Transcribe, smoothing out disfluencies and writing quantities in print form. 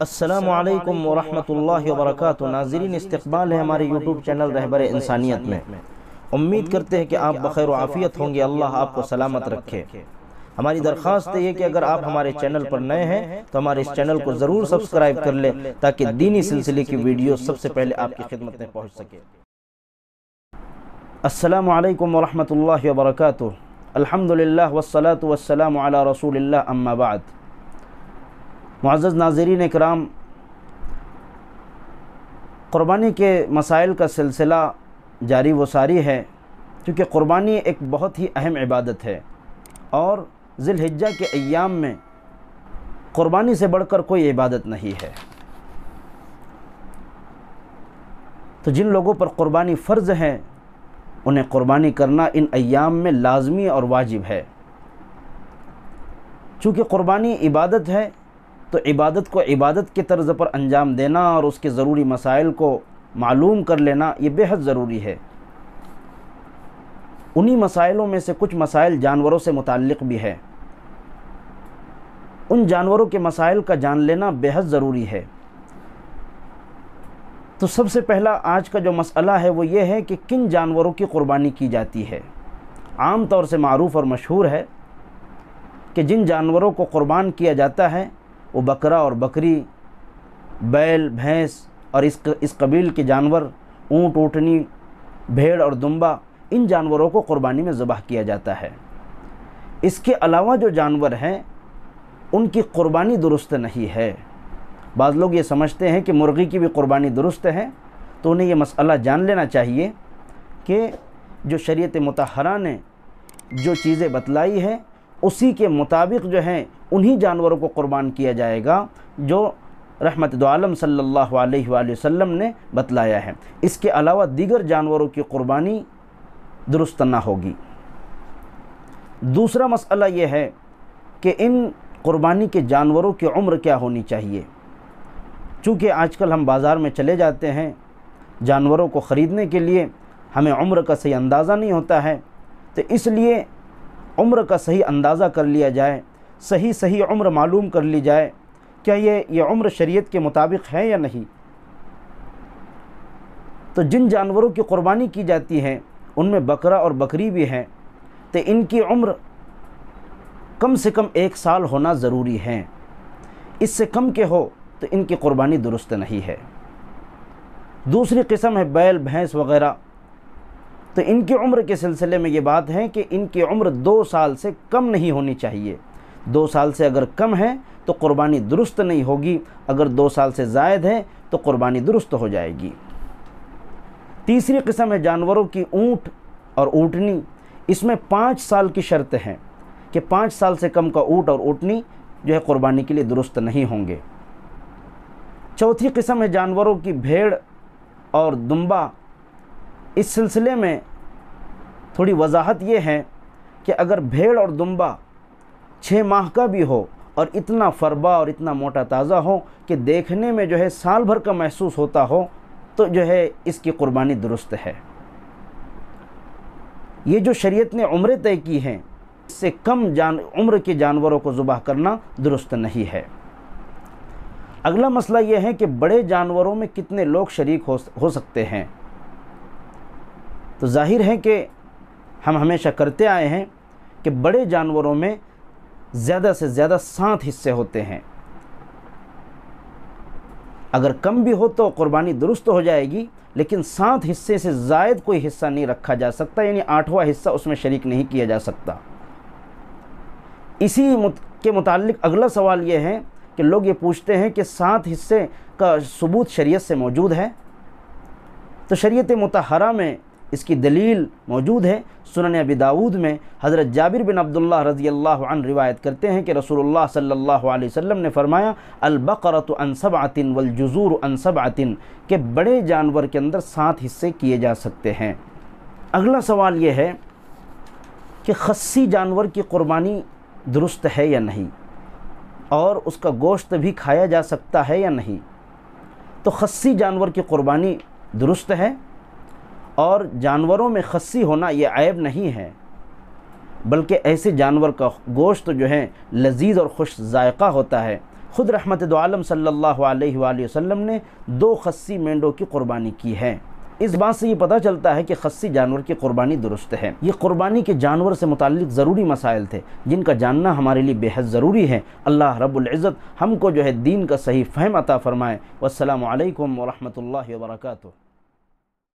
अस्सलामुअलैकुम वरहमतुल्लाहि वबरकातुहू। नाज़रीन, इस्तक़बाल है हमारे यूट्यूब चैनल रहबर इंसानियत में। उम्मीद करते हैं कि आप बखैर व आफ़ियत होंगे, अल्लाह आपको सलामत रखे। हमारी दरख्वास्त है कि अगर आप हमारे चैनल पर नए हैं तो हमारे इस चैनल को ज़रूर सब्सक्राइब कर लें ताकि दीनी सिलसिले की वीडियो सबसे पहले आपकी खिदमत में पहुँच सके। अस्सलामुअलैकुम वरहमतुल्लाहि वबरकातुहू। अल्हम्दुलिल्लाह वस्सलातु वस्सलामु अला रसूलिल्लाह, अम्मा बाद। मुअज़्ज़ज़ नाज़रीन इकराम, क़ुरबानी के मसाइल का सिलसिला जारी व सारी है, क्योंकि क़ुरबानी एक बहुत ही अहम इबादत है और ज़िलहिज्जा के अय्याम में क़ुरबानी से बढ़कर कोई इबादत नहीं है। तो जिन लोगों पर क़ुरबानी फ़र्ज़ है उन्हें क़ुरबानी करना इन अय्याम में लाज़मी और वाजिब है। चूँकि क़ुरबानी इबादत है तो इबादत को इबादत के तर्ज़ पर अंजाम देना और उसके ज़रूरी मसाइल को मालूम कर लेना ये बेहद ज़रूरी है। उन्हीं मसाइलों में से कुछ मसाइल जानवरों से मुताल्लिक़ भी है। उन जानवरों के मसाइल का जान लेना बेहद ज़रूरी है। तो सबसे पहला आज का जो मसला है वो ये है कि किन जानवरों की क़ुरबानी की जाती है। आम तौर से मारूफ़ और मशहूर है कि जिन जानवरों को क़ुरबान किया जाता है वो बकरा और बकरी, बैल, भैंस और इस कबील के जानवर, ऊँट, ऊँटनी, भेड़ और दुम्बा, इन जानवरों को क़ुरबानी में ज़बह किया जाता है। इसके अलावा जो जानवर हैं उनकी क़ुरबानी दुरुस्त नहीं है। बाज़ लोग ये समझते हैं कि मुर्गी की भी क़ुरबानी दुरुस्त है, तो उन्हें ये मसला जान लेना चाहिए कि जो शरीयत मुतहरा ने जो चीज़ें बतलाई हैं उसी के मुताबिक जो हैं उन्हीं जानवरों को क़ुरबान किया जाएगा जो रहमत दो आलम सल्लल्लाहु अलैहि वसल्लम ने बतलाया है। इसके अलावा दीगर जानवरों की क़ुरबानी दुरुस्त ना होगी। दूसरा मसला ये है कि इन क़ुरबानी के जानवरों की उम्र क्या होनी चाहिए। चूँकि आजकल हम बाज़ार में चले जाते हैं जानवरों को ख़रीदने के लिए, हमें उम्र का सही अंदाज़ा नहीं होता है, तो इसलिए उम्र का सही अंदाज़ा कर लिया जाए, सही उम्र मालूम कर ली जाए, क्या ये उम्र शरीयत के मुताबिक है या नहीं। तो जिन जानवरों की क़ुरबानी की जाती है उनमें बकरा और बकरी भी हैं, तो इनकी उम्र कम से कम 1 साल होना ज़रूरी है। इससे कम के हो तो इनकी क़ुरबानी दुरुस्त नहीं है। दूसरी किस्म है बैल, भैंस वग़ैरह, तो इनकी उम्र के सिलसिले में ये बात है कि इनकी उम्र 2 साल से कम नहीं होनी चाहिए। 2 साल से अगर कम है तो क़ुरबानी दुरुस्त नहीं होगी, अगर 2 साल से ज़ायद है तो क़ुरबानी दुरुस्त हो जाएगी। तीसरी किस्म है जानवरों की ऊँट और ऊँटनी, इसमें 5 साल की शर्त है कि 5 साल से कम का ऊँट और ऊँटनी जो है क़ुरबानी के लिए दुरुस्त नहीं होंगे। चौथी किस्म है जानवरों की भेड़ और दुम्बा। इस सिलसिले में थोड़ी वजाहत ये है कि अगर भेड़ और दुम्बा 6 माह का भी हो और इतना फरबा और इतना मोटा ताज़ा हो कि देखने में जो है साल भर का महसूस होता हो, तो जो है इसकी क़ुरबानी दुरुस्त है। ये जो शरीयत ने उम्रें तय की हैं, इससे कम उम्र के जानवरों को ज़ुबाह करना दुरुस्त नहीं है। अगला मसला ये है कि बड़े जानवरों में कितने लोग शरीक हो सकते हैं। तो ज़ाहिर है कि हम हमेशा करते आए हैं कि बड़े जानवरों में ज़्यादा से ज़्यादा 7 हिस्से होते हैं। अगर कम भी हो तो क़ुरबानी दुरुस्त हो जाएगी, लेकिन 7 हिस्से से ज़ायद कोई हिस्सा नहीं रखा जा सकता, यानी 8वां हिस्सा उसमें शरीक नहीं किया जा सकता। इसी के मुताल्लिक़ अगला सवाल ये है कि लोग ये पूछते हैं कि 7 हिस्से का सबूत शरीयत से मौजूद है। तो शरीयत मुतहरा में इसकी दलील मौजूद है। सुनन अबी दाऊद में हज़रत जाबिर बिन अब्दुल्लाह रज़ियल्लाहु अन्हु रिवायत करते हैं कि रसूलुल्लाह सल्लल्लाहु अलैहि वसल्लम ने फरमाया, अल बक़रतु अन सबअतिन वल जुज़ूरु अन सबअतिन, के बड़े जानवर के अंदर 7 हिस्से किए जा सकते हैं। अगला सवाल ये है कि खस्सी जानवर की क़ुरबानी दुरुस्त है या नहीं, और उसका गोश्त भी खाया जा सकता है या नहीं। तो खस्सी जानवर की क़ुरबानी दुरुस्त है, और जानवरों में खस्सी होना ये ऐब नहीं है, बल्कि ऐसे जानवर का गोश्त जो है लजीज और खुश जायका होता है, ख़ुद रहमत दो आलम सल्लल्लाहु अलैहि वसल्लम ने 2 खस्सी मेंढों की क़ुरबानी की है। इस बात से ये पता चलता है कि खस्सी जानवर की क़ुरबानी दुरुस्त है। ये क़ुरबानी के जानवर से मुताल्लिक़ ज़रूरी मसाइल थे जिनका जानना हमारे लिए बेहद ज़रूरी है। अल्लाह रब्बुल इज़्ज़त हमको जो है दीन का सही फ़हम अता फ़रमाए। वस्सलामु अलैकुम व रहमतुल्लाहि व बरकातुहू।